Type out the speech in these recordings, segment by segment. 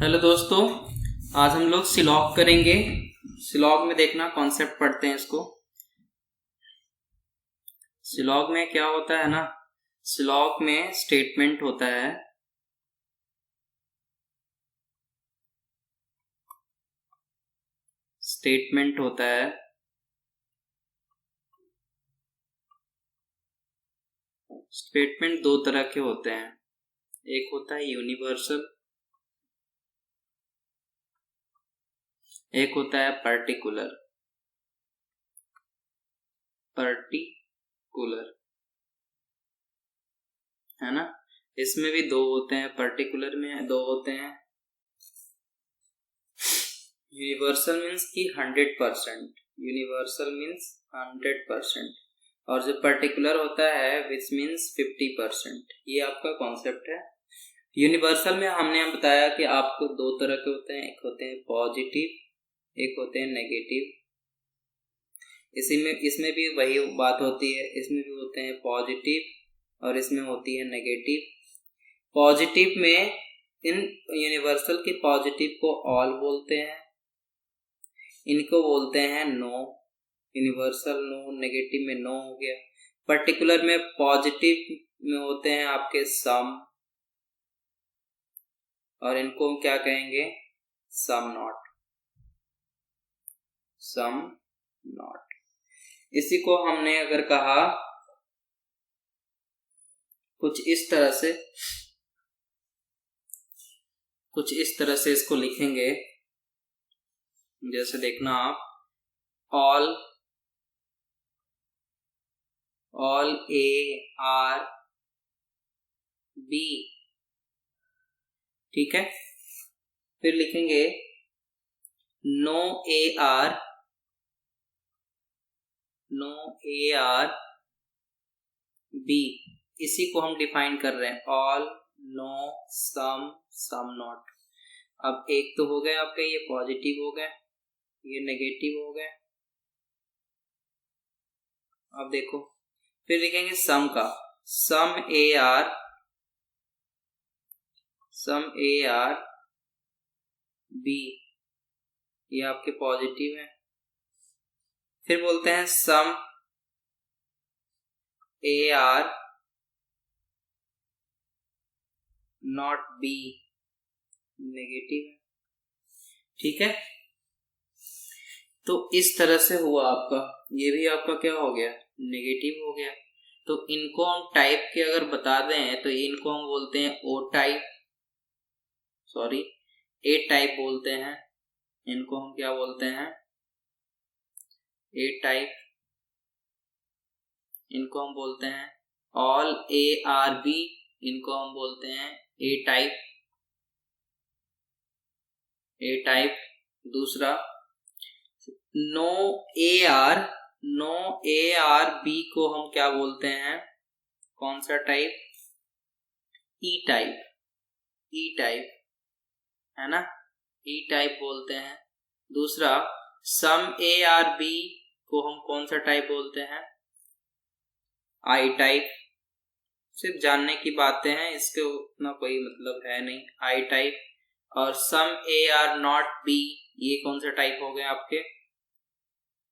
Hello दोस्तों, आज हम लोग सिलॉग करेंगे। सिलॉग में देखना कॉन्सेप्ट पढ़ते हैं इसको। सिलॉग में क्या होता है ना, सिलॉग में स्टेटमेंट होता है। स्टेटमेंट होता है। स्टेटमेंट दो तरह के होते हैं, एक होता है यूनिवर्सल, एक होता है पर्टिकुलर। पर्टिकुलर है ना, इसमें भी दो होते हैं, पर्टिकुलर में दो होते हैं। यूनिवर्सल मीन्स की 100%, यूनिवर्सल मीन्स 100%, और जो पर्टिकुलर होता है विच मीन्स 50%। ये आपका कॉन्सेप्ट है। यूनिवर्सल में हमने बताया कि आपको दो तरह के होते हैं, एक होते हैं पॉजिटिव, एक होते हैं नेगेटिव। इसमें भी वही बात होती है, इसमें भी होते हैं पॉजिटिव और इसमें होती है नेगेटिव। पॉजिटिव में इन यूनिवर्सल के पॉजिटिव को ऑल बोलते हैं, इनको बोलते हैं नो। यूनिवर्सल नो, नेगेटिव में नो हो गया। पर्टिकुलर में पॉजिटिव में होते हैं आपके सम, और इनको हम क्या कहेंगे, सम नॉट। Some not. इसी को हमने अगर कहा कुछ इस तरह से इसको लिखेंगे, जैसे देखना आप, ऑल ए आर बी, ठीक है। फिर लिखेंगे नो ए आर बी। इसी को हम डिफाइन कर रहे हैं, ऑल, नो, सम नॉट। अब एक तो हो गए आपके, ये पॉजिटिव हो गए, ये नेगेटिव हो गए। अब देखो, फिर लिखेंगे सम का, सम ए आर बी, ये आपके पॉजिटिव है। फिर बोलते हैं some A are not B, negative है, ठीक है। तो इस तरह से हुआ आपका, ये भी आपका क्या हो गया, नेगेटिव हो गया। तो इनको हम टाइप के अगर बता दें तो इनको हम बोलते हैं ए टाइप बोलते हैं। इनको हम क्या बोलते हैं, ए टाइप। इनको हम बोलते हैं ऑल ए आर बी, इनको हम बोलते हैं ए टाइप। दूसरा नो ए आर बी को हम क्या बोलते हैं, कौन सा टाइप, ई टाइप है ना, ई टाइप बोलते हैं। दूसरा सम ए आर बी को हम कौन सा टाइप बोलते हैं, आई टाइप। सिर्फ जानने की बातें हैं, इसके उतना कोई मतलब है नहीं, आई टाइप। और सम ए आर नॉट बी, ये कौन सा टाइप हो गया आपके,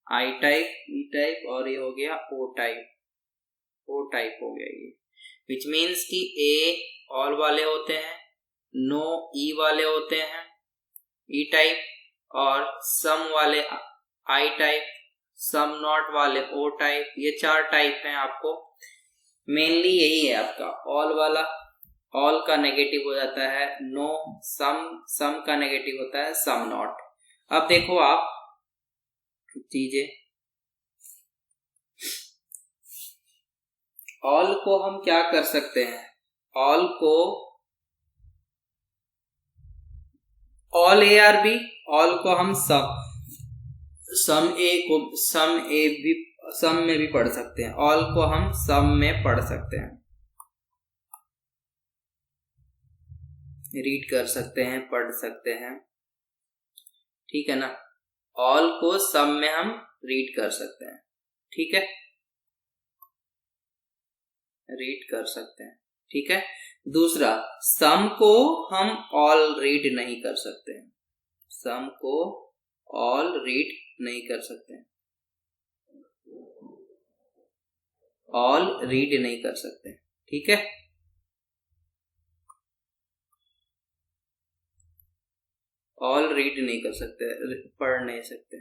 आई टाइप, ई टाइप, और ये हो गया ओ टाइप हो गया ये। विच मीन्स कि ए ऑल वाले होते हैं, नो ई वाले होते हैं, ई टाइप, और सम वाले आई टाइप, सम नॉट वाले ओ टाइप। ये चार टाइप हैं आपको। मेनली यही है आपका, ऑल वाला, ऑल का नेगेटिव हो जाता है नो, सम का नेगेटिव होता है सम नॉट। अब देखो आप चीजें, ऑल को हम क्या कर सकते हैं, all A are B, all को हम सम में भी पढ़ सकते हैं, ऑल को हम सम में पढ़ सकते हैं, रीड कर सकते हैं, पढ़ सकते हैं, ठीक है ना। ऑल को सम में हम रीड कर सकते हैं, ठीक है, रीड कर सकते हैं, ठीक है। दूसरा, सम को हम ऑल रीड नहीं कर सकते हैं, सम को ऑल रीड नहीं कर सकते हैं, ऑल रीड नहीं कर सकते, ठीक है। ऑल रीड नहीं कर सकते, पढ़ नहीं सकते,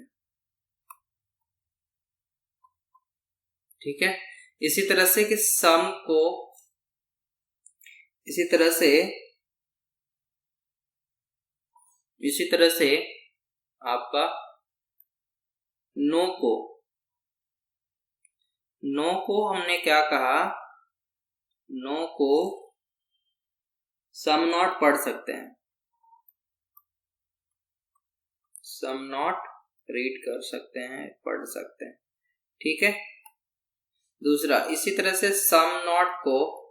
ठीक है। इसी तरह से कि सम को, इसी तरह से आपका नो को हमने क्या कहा, नो को सम नॉट पढ़ सकते हैं, सम नॉट रीड कर सकते हैं, पढ़ सकते हैं, ठीक है। दूसरा, इसी तरह से सम नॉट को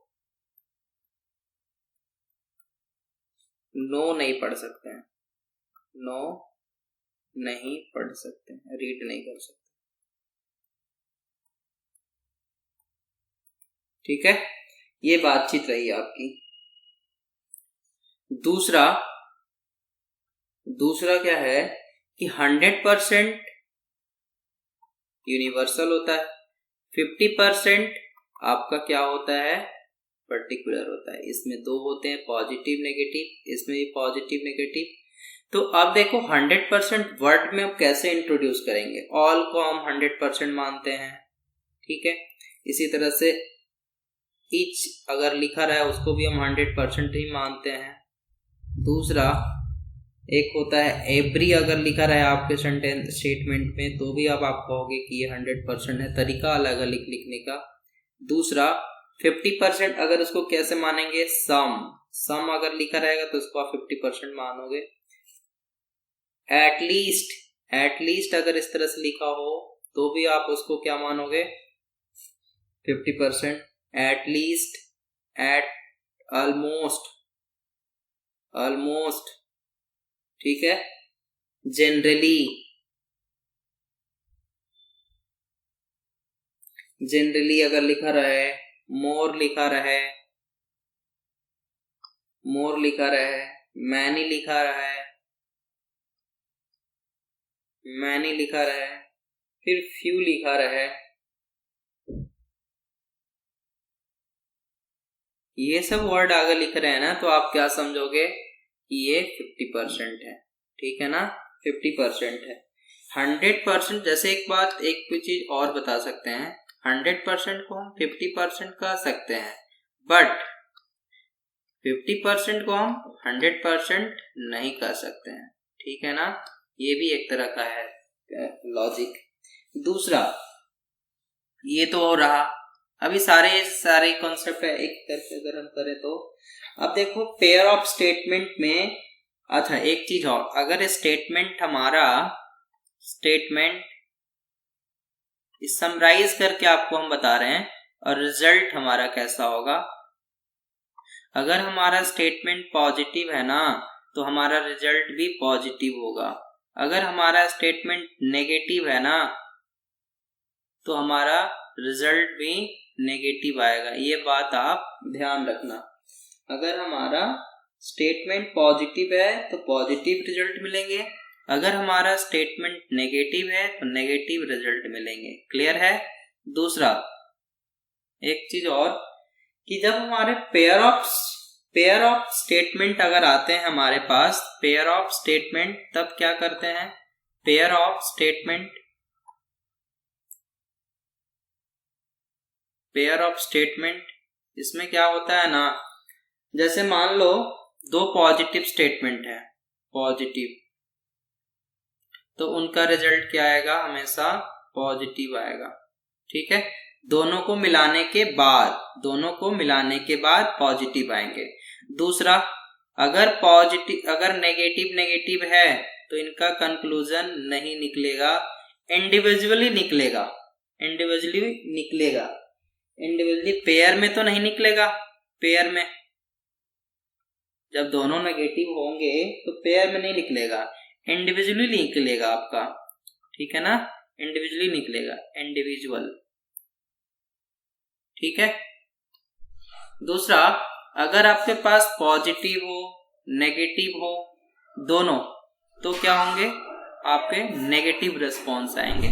नो नहीं पढ़ सकते हैं, नो नहीं पढ़ सकते हैं, रीड नहीं कर सकते, ठीक है। ये बातचीत रही आपकी। दूसरा क्या है कि 100% यूनिवर्सल होता है, 50% आपका क्या होता है, पर्टिकुलर होता है। इसमें दो होते हैं, पॉजिटिव नेगेटिव, इसमें भी पॉजिटिव नेगेटिव। तो अब देखो 100% वर्ड में अब कैसे इंट्रोड्यूस करेंगे, ऑल को हम 100% मानते हैं, ठीक है। इसी तरह से ईच अगर लिखा रहा है उसको भी हम 100% ही मानते हैं। दूसरा, एक होता है एवरी, अगर लिखा रहा है आपके सेंटेंस स्टेटमेंट में तो भी अब आप कहोगे कि ये 100% है, तरीका अलग है लिखने का। दूसरा, 50% अगर उसको कैसे मानेंगे, सम अगर लिखा रहेगा तो उसको आप 50% मानोगे। एटलीस्ट अगर इस तरह से लिखा हो तो भी आप उसको क्या मानोगे, 50%। एटलीस्ट, एट, ऑलमोस्ट, ठीक है। जनरली अगर लिखा रहे, मोर लिखा रहे, मैनी लिखा रहे, फिर फ्यू लिखा रहे, ये सब वर्ड अगर लिख रहे हैं ना तो आप क्या समझोगे कि ये 50% है, ठीक है ना, 50% है। 100%, जैसे एक चीज और बता सकते हैं, 100% को हम 50% कह सकते हैं, बट 50% को हम 100% नहीं कह सकते हैं, ठीक है ना। ये भी एक तरह का है लॉजिक। दूसरा, ये तो हो रहा, अभी सारे कॉन्सेप्ट है एक करके अगर हम करें तो। अब देखो पेयर ऑफ स्टेटमेंट में, अच्छा एक चीज और, अगर स्टेटमेंट समराइज करके आपको हम बता रहे हैं और रिजल्ट हमारा कैसा होगा, अगर हमारा स्टेटमेंट पॉजिटिव है ना तो हमारा रिजल्ट भी पॉजिटिव होगा, अगर हमारा स्टेटमेंट नेगेटिव है ना तो हमारा रिजल्ट भी नेगेटिव आएगा। ये बात आप ध्यान रखना, अगर हमारा स्टेटमेंट पॉजिटिव है तो पॉजिटिव रिजल्ट मिलेंगे, अगर हमारा स्टेटमेंट नेगेटिव है तो नेगेटिव रिजल्ट मिलेंगे। क्लियर है। दूसरा, एक चीज और कि जब हमारे पेयर ऑफ स्टेटमेंट अगर आते हैं हमारे पास, पेयर ऑफ स्टेटमेंट, तब क्या करते हैं, पेयर ऑफ स्टेटमेंट इसमें क्या होता है ना, जैसे मान लो दो पॉजिटिव स्टेटमेंट है, पॉजिटिव, तो उनका रिजल्ट क्या आएगा, हमेशा पॉजिटिव आएगा, ठीक है। दोनों को मिलाने के बाद पॉजिटिव आएंगे। दूसरा, अगर नेगेटिव है तो इनका कंक्लूजन नहीं निकलेगा, इंडिविजुअली पेयर में तो नहीं निकलेगा। पेयर में जब दोनों नेगेटिव होंगे तो पेयर में नहीं निकलेगा, इंडिविजुअली निकलेगा आपका, ठीक है ना, इंडिविजुअली निकलेगा, इंडिविजुअल, ठीक है। दूसरा, अगर आपके पास पॉजिटिव हो नेगेटिव हो दोनों, तो क्या होंगे, आपके नेगेटिव रिस्पॉन्स आएंगे,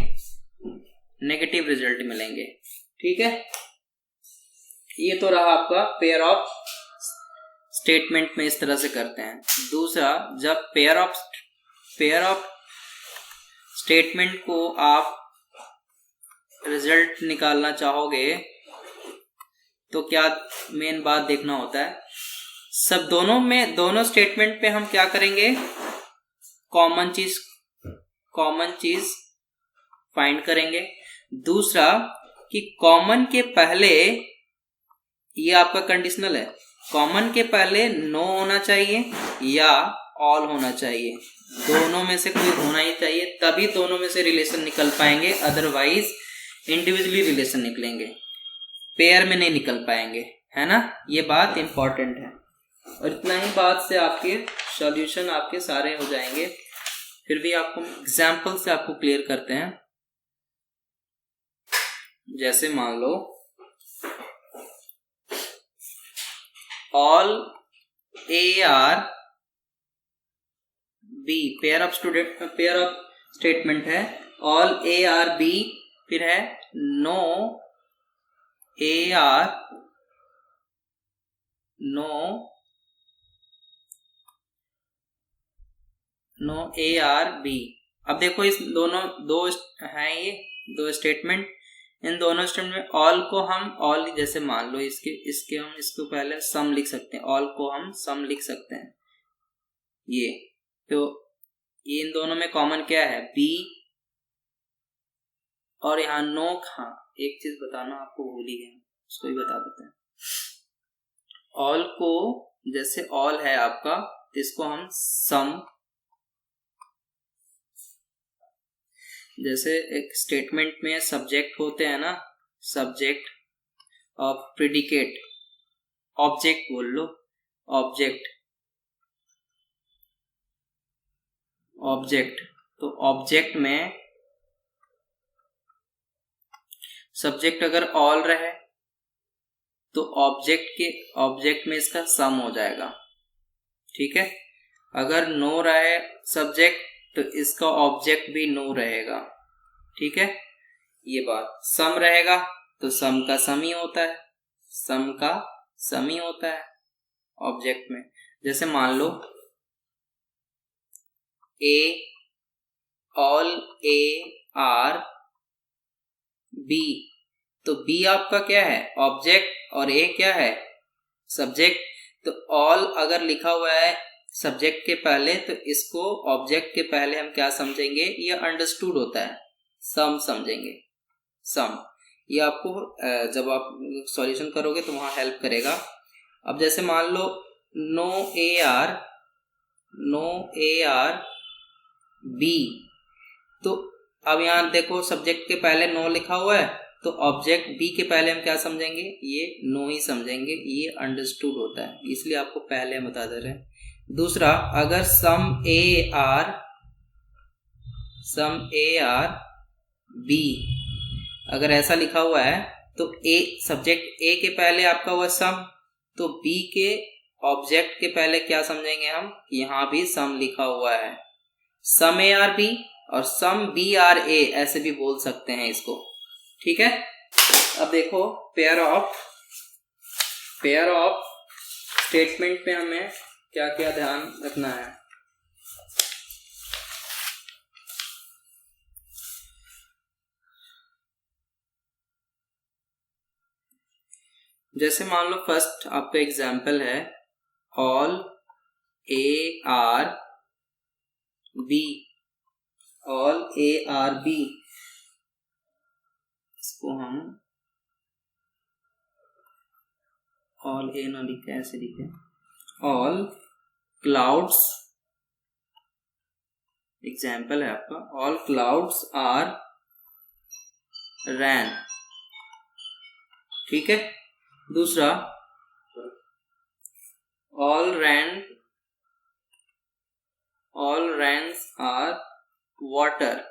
नेगेटिव रिजल्ट मिलेंगे। ठीक है, ये तो रहा आपका पेयर ऑफ स्टेटमेंट में इस तरह से करते हैं। दूसरा, जब पेयर ऑफ स्टेटमेंट को आप रिजल्ट निकालना चाहोगे तो क्या मेन बात देखना होता है, सब दोनों स्टेटमेंट पे हम क्या करेंगे, कॉमन चीज फाइंड करेंगे। दूसरा कि कॉमन के पहले, ये आपका कंडीशनल है, कॉमन के पहले नो होना चाहिए या ऑल होना चाहिए, दोनों में से कोई होना ही चाहिए, तभी दोनों में से रिलेशन निकल पाएंगे, अदरवाइज इंडिविजुअली रिलेशन निकलेंगे, पेयर में नहीं निकल पाएंगे, है ना। ये बात इंपॉर्टेंट है। और इतना ही बात से आपके सॉल्यूशन आपके सारे हो जाएंगे। फिर भी आपको एग्जाम्पल से आपको क्लियर करते हैं। जैसे मान लो all A are B, pair of statement है, ऑल ए आर बी, फिर है नो ए आर बी। अब देखो इस दो हैं, ये दो स्टेटमेंट, इन दोनों स्टेटमेंट में ऑल को हम ऑल, जैसे मान लो इसके हम इसको पहले सम लिख सकते हैं, ऑल को हम सम लिख सकते हैं, ये तो ये इन दोनों में कॉमन क्या है, बी, और यहाँ नो। हाँ, एक चीज बताना आपको भूल ही गया, उसको ही बता देते हैं। ऑल को, जैसे ऑल है आपका, इसको हम सम, जैसे एक स्टेटमेंट में सब्जेक्ट होते हैं ना, सब्जेक्ट और प्रेडिकेट, ऑब्जेक्ट बोल लो, ऑब्जेक्ट, तो ऑब्जेक्ट में सब्जेक्ट अगर ऑल रहे तो ऑब्जेक्ट में इसका सम हो जाएगा। ठीक है, अगर नो रहे सब्जेक्ट तो इसका ऑब्जेक्ट भी नो रहेगा। ठीक है, ये बात, सम रहेगा तो सम का सम ही होता है, ऑब्जेक्ट में। जैसे मान लो ऑल ए आर बी, तो बी आपका क्या है, ऑब्जेक्ट, और ए क्या है, सब्जेक्ट। तो ऑल अगर लिखा हुआ है सब्जेक्ट के पहले, तो इसको ऑब्जेक्ट के पहले हम क्या समझेंगे, ये अंडरस्टूड होता है, सम समझेंगे, सम। ये आपको जब आप सॉल्यूशन करोगे तो वहां हेल्प करेगा। अब जैसे मान लो नो ए आर बी, तो अब यहाँ देखो सब्जेक्ट के पहले नो लिखा हुआ है, तो ऑब्जेक्ट बी के पहले हम क्या समझेंगे, ये नो ही समझेंगे, ये अंडरस्टूड होता है, इसलिए आपको पहले हम बता दे रहे हैं। दूसरा, अगर सम ए आर बी अगर ऐसा लिखा हुआ है, तो ए, सब्जेक्ट ए के पहले आपका हुआ सम, तो बी के ऑब्जेक्ट के पहले क्या समझेंगे हम, यहां भी सम लिखा हुआ है, सम ए आर बी, और सम बी आर ए ऐसे भी बोल सकते हैं इसको। ठीक है, अब देखो पेयर ऑफ स्टेटमेंट में हमें क्या क्या ध्यान रखना है। जैसे मान लो फर्स्ट आपका एग्जाम्पल है ऑल ए आर बी, इसको हम ऑल ए ना लिखे, ऐसे लिखे, ऑल क्लाउड्स, एग्जाम्पल है आपका, ऑल क्लाउड्स आर रैन। ठीक है, दूसरा ऑल रैन्स आर वाटर।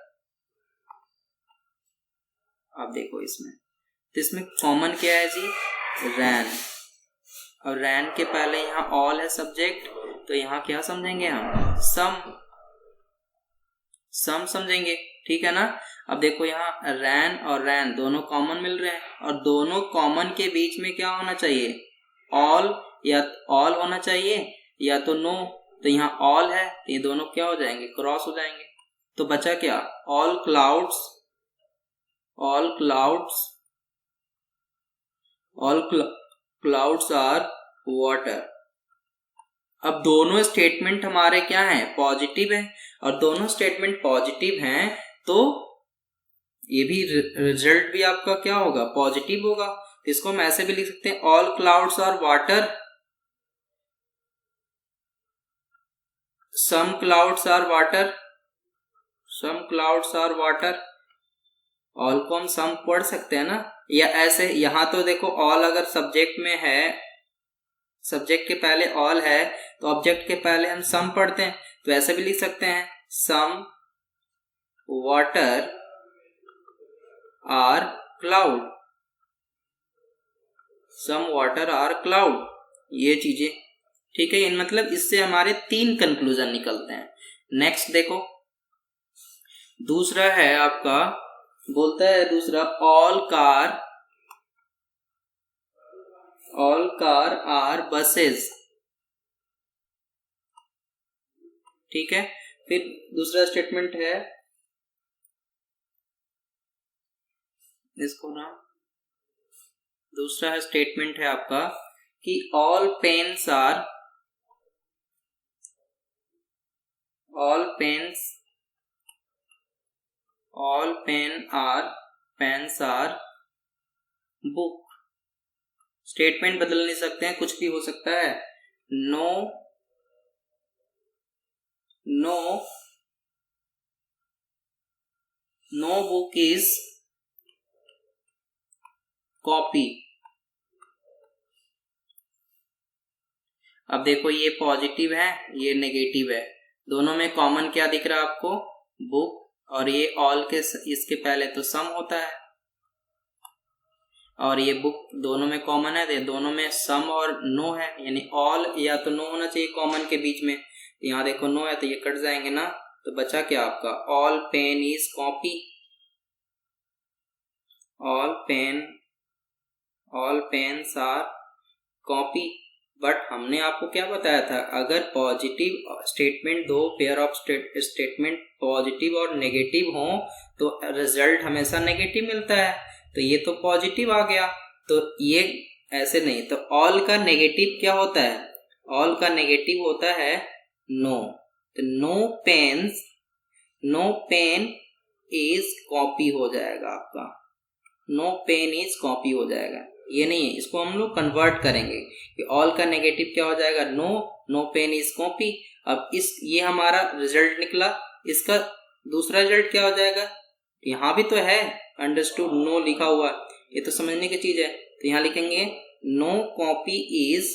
आप देखो इसमें कॉमन क्या है जी, रैन। और रैन के पहले यहाँ ऑल है सब्जेक्ट, तो यहाँ क्या समझेंगे हम, सम समझेंगे, ठीक है ना। अब देखो यहाँ रैन और रैन दोनों कॉमन मिल रहे हैं, और दोनों कॉमन के बीच में क्या होना चाहिए, ऑल, या ऑल होना चाहिए या तो नो। तो यहाँ ऑल है तो ये दोनों क्या हो जाएंगे, क्रॉस हो जाएंगे। तो बचा क्या, ऑल क्लाउड्स आर वाटर। अब दोनों स्टेटमेंट हमारे क्या हैं, पॉजिटिव है, और दोनों स्टेटमेंट पॉजिटिव हैं तो ये भी रिजल्ट भी आपका क्या होगा, पॉजिटिव होगा। तो इसको हम ऐसे भी लिख सकते हैं, all clouds are water, some clouds are water. All को हम सम पढ़ सकते हैं ना, या ऐसे यहाँ तो देखो ऑल अगर सब्जेक्ट में है, सब्जेक्ट के पहले ऑल है तो ऑब्जेक्ट के पहले हम सम पढ़ते हैं, तो ऐसे भी लिख सकते हैं, सम वाटर आर क्लाउड, ये चीजें, ठीक है। इन मतलब इससे हमारे 3 कंक्लूजन निकलते हैं। नेक्स्ट देखो, दूसरा है आपका, बोलता है दूसरा, ऑल कार आर बसेस, ठीक है। फिर दूसरा स्टेटमेंट है, इसको ना, दूसरा स्टेटमेंट है आपका कि all pens are book. Statement बदल नहीं सकते हैं, कुछ भी हो सकता है। No book is copy. अब देखो ये पॉजिटिव है, ये नेगेटिव है, दोनों में कॉमन क्या दिख रहा है आपको, बुक, और ये ऑल के इसके पहले तो सम होता है, और ये बुक दोनों में कॉमन है, तो दोनों में सम और नो है, यानी ऑल या तो नो होना चाहिए कॉमन के बीच में। यहाँ देखो नो है तो ये कट जाएंगे ना, तो बचा क्या आपका, all pen is copy, all pens are copy. But हमने आपको क्या बताया था, अगर पॉजिटिव स्टेटमेंट, दो पेयर ऑफ स्टेटमेंट पॉजिटिव और नेगेटिव हो तो रिजल्ट हमेशा नेगेटिव मिलता है। तो ये तो पॉजिटिव आ गया, तो ये ऐसे नहीं। तो ऑल का नेगेटिव क्या होता है, ऑल का नेगेटिव होता है नो। तो नो पेन इज कॉपी हो जाएगा आपका, नो पेन इज कॉपी हो जाएगा। ये नहीं है, इसको हम लोग कन्वर्ट करेंगे कि ऑल का नेगेटिव क्या हो जाएगा, नो पेन इज कॉपी। अब ये हमारा रिजल्ट निकला, इसका दूसरा रिजल्ट क्या हो जाएगा, यहाँ भी तो है अंडरस्टूड, नो लिखा हुआ, ये तो समझने की चीज है। तो यहाँ लिखेंगे नो कॉपी इज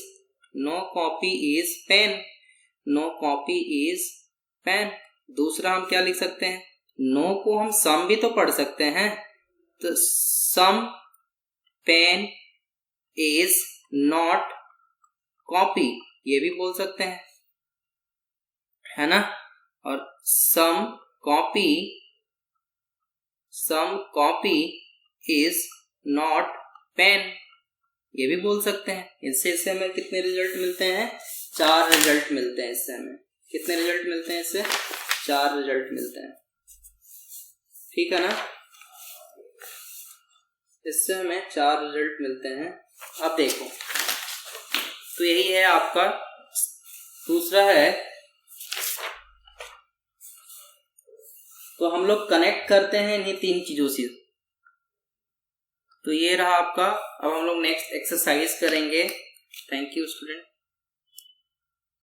पेन। दूसरा हम क्या लिख सकते हैं, नो को हम सम भी तो पढ़ सकते हैं, तो some pen is not copy, ये भी बोल सकते हैं, है ना। और some copy is not pen, ये भी बोल सकते हैं। इससे हमें कितने रिजल्ट मिलते हैं, 4 रिजल्ट मिलते हैं। इससे हमें कितने रिजल्ट मिलते हैं, इससे 4 रिजल्ट मिलते हैं, ठीक है ना। इससे हमें 4 रिजल्ट मिलते हैं। अब देखो, तो यही है आपका दूसरा है, तो हम लोग कनेक्ट करते हैं इन्हीं 3 चीजों से। तो ये रहा आपका। अब हम लोग नेक्स्ट एक्सरसाइज करेंगे। Thank you student.